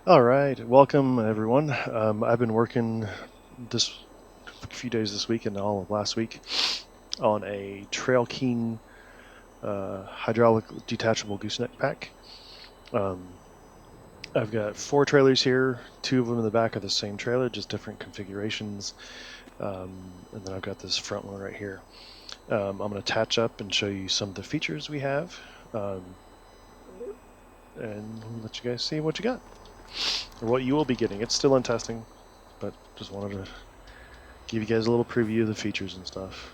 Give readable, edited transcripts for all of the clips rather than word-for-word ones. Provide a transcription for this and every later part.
All right, welcome everyone. I've been working this few days this week and all of last week on a Trail King hydraulic detachable gooseneck pack. Um, I've got 4 trailers here. 2 of them in the back of the same trailer, just different configurations. And then I've got this front one right here. I'm going to attach up and show you some of the features we have, um, and let you guys see what you got or what you will be getting. It's still in testing, but just wanted to give you guys a little preview of the features and stuff.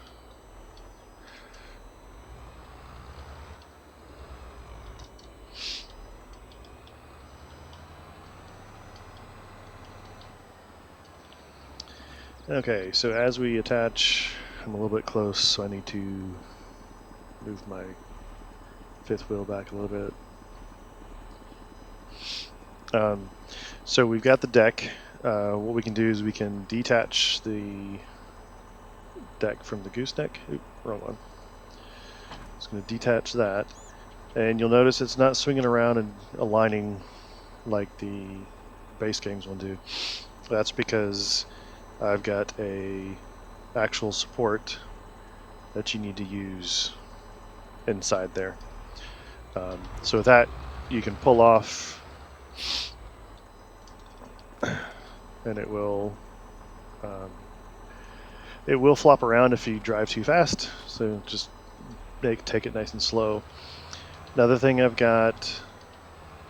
Okay, so as we attach, I'm a little bit close, so I need to move my 5th wheel back a little bit. So we've got the deck. What we can do is we can detach the deck from the gooseneck. Oop, wrong one. Just going to detach that, and you'll notice it's not swinging around and aligning like the base games will do. That's because I've got a actual support that you need to use inside there. So with that, you can pull off, and um, it will flop around if you drive too fast. So just take it nice and slow. Another thing I've got.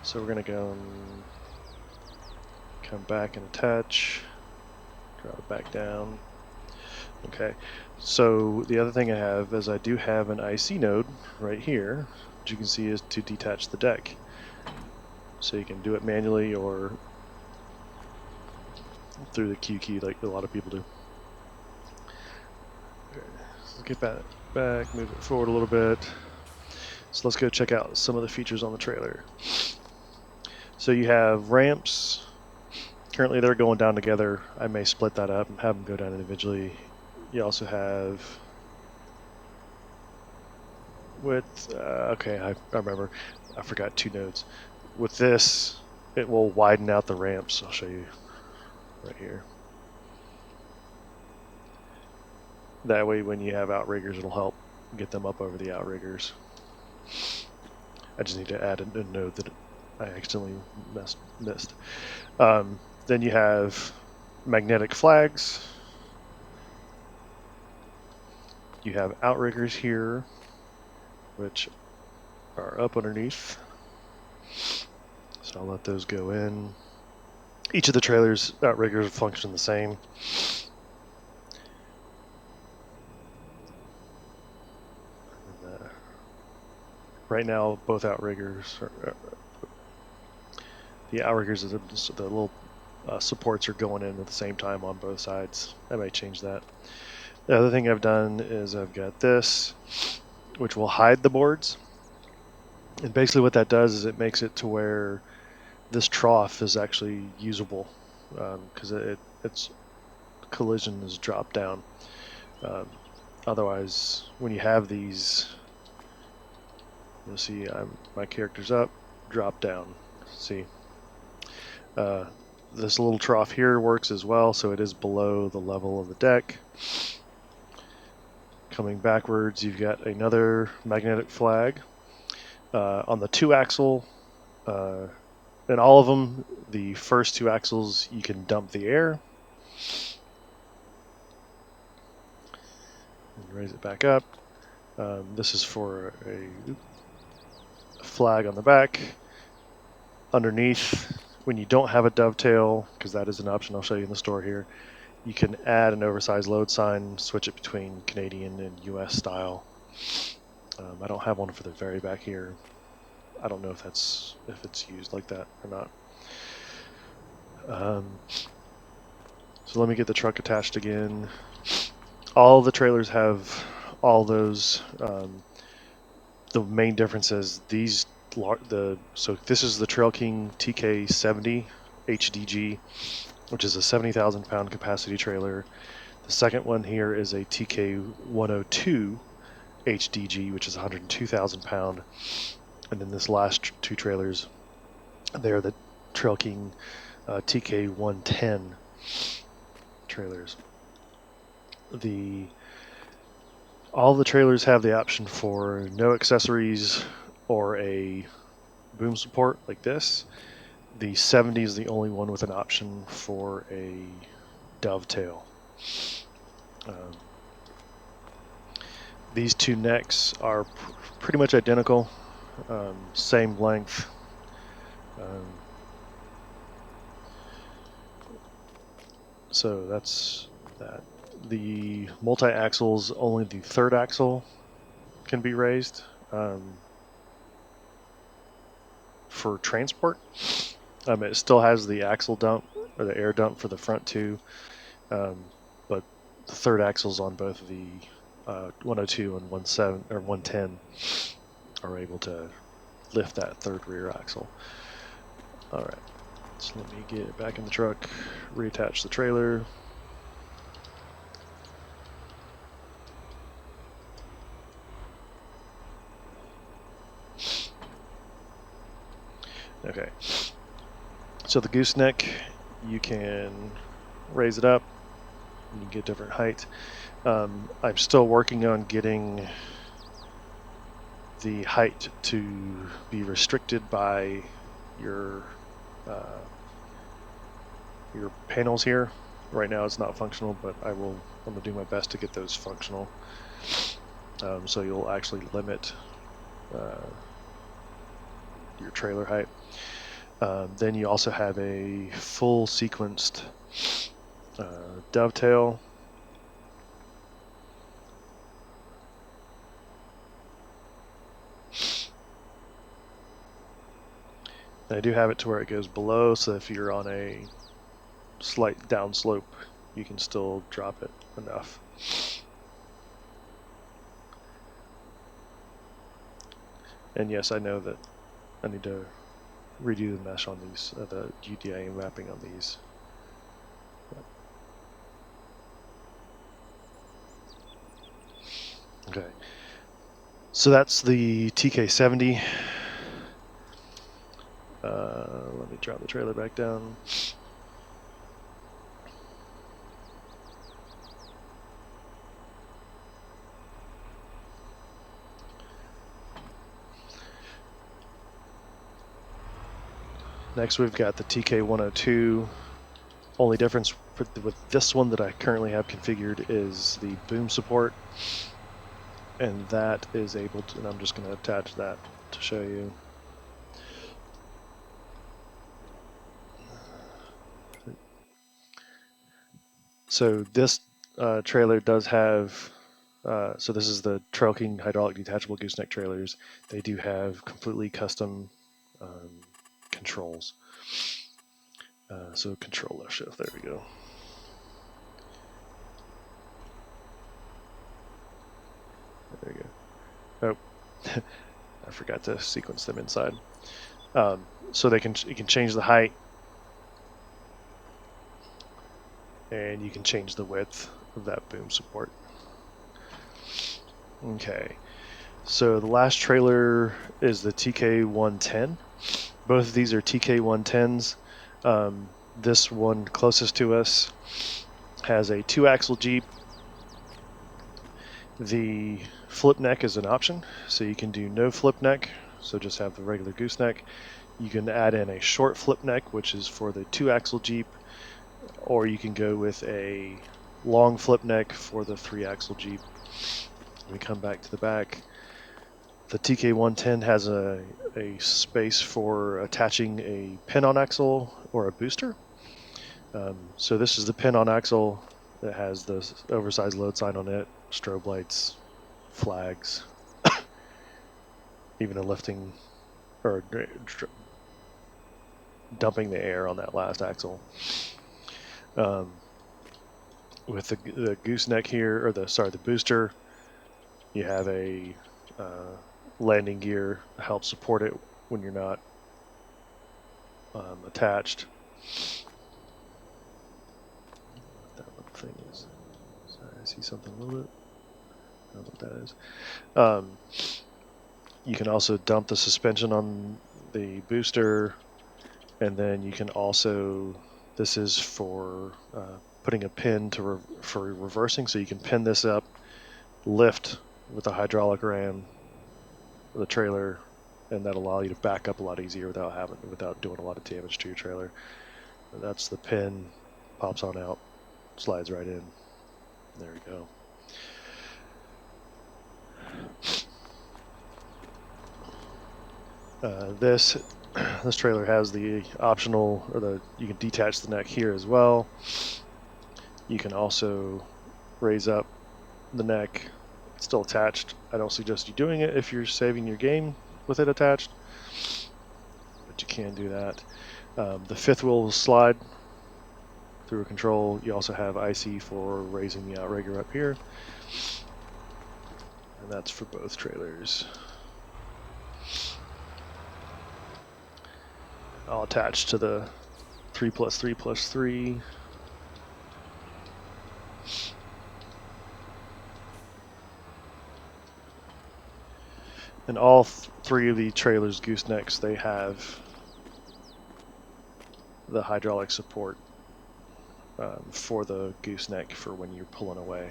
So we're gonna go and come back and attach. Drop it back down. Okay. So the other thing I have is I do have an IC node right here, which you can see is to detach the deck. So you can do it manually or through the Q key like a lot of people do. Okay, so let's get back, move it forward a little bit. So let's go check out some of the features on the trailer. So you have ramps. Currently they're going down together. I may split that up and have them go down individually. You also have okay, I remember. I forgot 2 nodes. With this, it will widen out the ramps. I'll show you right here. That way when you have outriggers, it'll help get them up over the outriggers. I just need to add a node that I accidentally missed. Then you have magnetic flags. You have outriggers here, which are up underneath. So I'll let those go in. Each of the trailers outriggers function the same. Right now, both outriggers the outriggers, the little supports are going in at the same time on both sides. I might change that. The other thing I've done is I've got this, which will hide the boards. And basically what that does is it makes it to where this trough is actually usable because its collision is dropped down. Um, Otherwise, when you have these, you'll see my character's up, drop down. See, uh, this little trough here works as well, so it is below the level of the deck. Coming backwards, you've got another magnetic flag. On the 2-axle, in all of them, the first 2 axles you can dump the air. And raise it back up. This is for a flag on the back. Underneath, when you don't have a dovetail, because that is an option I'll show you in the store here, you can add an oversized load sign, switch it between Canadian and US style. I don't have one for the very back here. I don't know if it's used like that or not. So let me get the truck attached again. All the trailers have all those. The main difference is so this is the Trail King TK70 HDG, which is a 70,000 pound capacity trailer. The second one here is a TK102 HDG, which is 102,000 pound. And then this last 2 trailers, they're the Trail King TK 110 trailers. All the trailers have the option for no accessories or a boom support like this. The 70 is the only one with an option for a dovetail. Um, these two necks are pretty much identical, same length. So that's that. The multi-axles, only the third axle can be raised for transport. It still has the axle dump or the air dump for the front two, but the third axles on both of the 102 and 17 or 110 are able to lift that third rear axle. All right, so let me get back in the truck, reattach the trailer. Okay, so the gooseneck, you can raise it up, and you get different height. I'm still working on getting the height to be restricted by your panels here. Right now it's not functional, but I'm gonna do my best to get those functional. So you'll actually limit your trailer height. Then you also have a full sequenced dovetail. And I do have it to where it goes below, so if you're on a slight downslope, you can still drop it enough. And yes, I know that I need to redo the mesh on these, the GDA mapping on these. Okay, so that's the TK70. Let me drop the trailer back down. Next we've got the TK102. Only difference with this one that I currently have configured is the boom support, and that is able to, and I'm just going to attach that to show you. So this trailer does have, so this is the Trail King hydraulic detachable gooseneck trailers. They do have completely custom controls. So control left shift, there we go. There we go. Oh, I forgot to sequence them inside. So you can change the height, and you can change the width of that boom support. Okay, so the last trailer is the TK110. Both of these are TK110s. This one closest to us has a 2-axle Jeep. The flip neck is an option, so you can do no flip neck, so just have the regular gooseneck. You can add in a short flip neck, which is for the 2-axle Jeep, or you can go with a long flip neck for the 3-axle Jeep. Let me come back to the back. The TK110 has a space for attaching a pin-on axle or a booster. So this is the pin-on axle that has the oversized load sign on it, strobe lights, flags, even a lifting or dumping the air on that last axle. With the gooseneck here, or the booster, you have a landing gear to help support it when you're not attached. That little thing is. Sorry, I see something a little bit. I don't know what that is. You can also dump the suspension on the booster. And then you can also, this is for putting a pin for reversing, so you can pin this up, lift with a hydraulic ram the trailer, and that'll allow you to back up a lot easier without doing a lot of damage to your trailer. And that's the pin, pops on out, slides right in. There we go. This trailer has the optional, you can detach the neck here as well. You can also raise up the neck. It's still attached. I don't suggest you doing it if you're saving your game with it attached, but you can do that. The fifth wheel will slide through a control. You also have IC for raising the outrigger up here, and that's for both trailers. I'll attach to the 3+3+3. And all three of the trailers, Goosenecks, they have the hydraulic support for the gooseneck for when you're pulling away.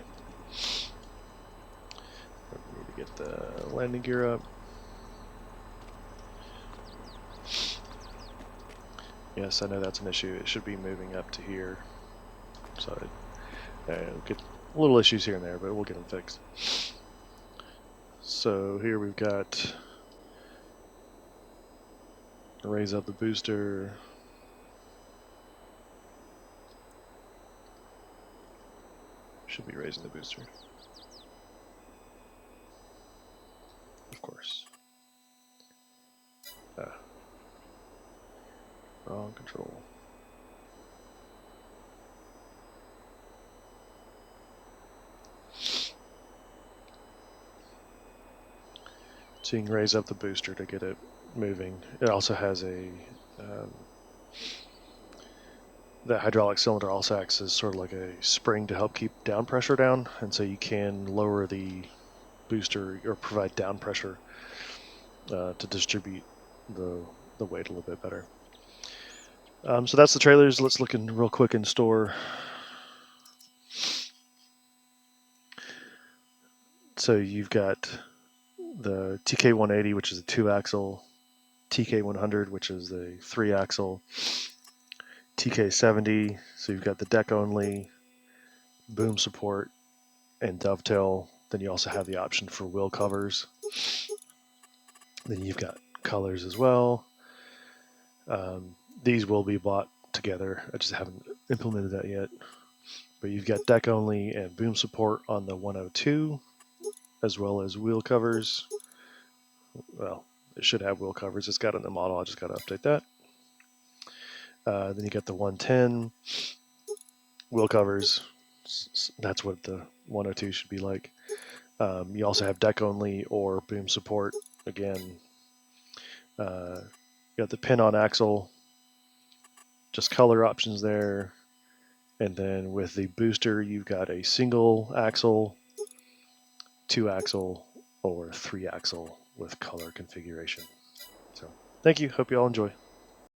We need to get the landing gear up. Yes, I know that's an issue. It should be moving up to here. So get little issues here and there, but we'll get them fixed. So here we've got raise up the booster. Should be raising the booster. Of course. Wrong control. So you can raise up the booster to get it moving. It also has the hydraulic cylinder also acts as sort of like a spring to help keep down pressure down, and so you can lower the booster or provide down pressure to distribute the weight a little bit better. So that's the trailers. Let's look in real quick in store. So you've got the TK180, which is a 2-axle, TK100, which is a 3-axle, TK70. So you've got the deck only, boom support, and dovetail. Then you also have the option for wheel covers. Then you've got colors as well. These will be bought together. I just haven't implemented that yet. But you've got deck only and boom support on the 102, as well as wheel covers. Well, it should have wheel covers. It's got it in the model. I just got to update that. Then you got the 110 wheel covers. That's what the 102 should be like. You also have deck only or boom support. Again, you got the pin on axle, just color options there. And then with the booster, you've got a single axle, 2-axle, or 3-axle with color configuration. So thank you. Hope you all enjoy.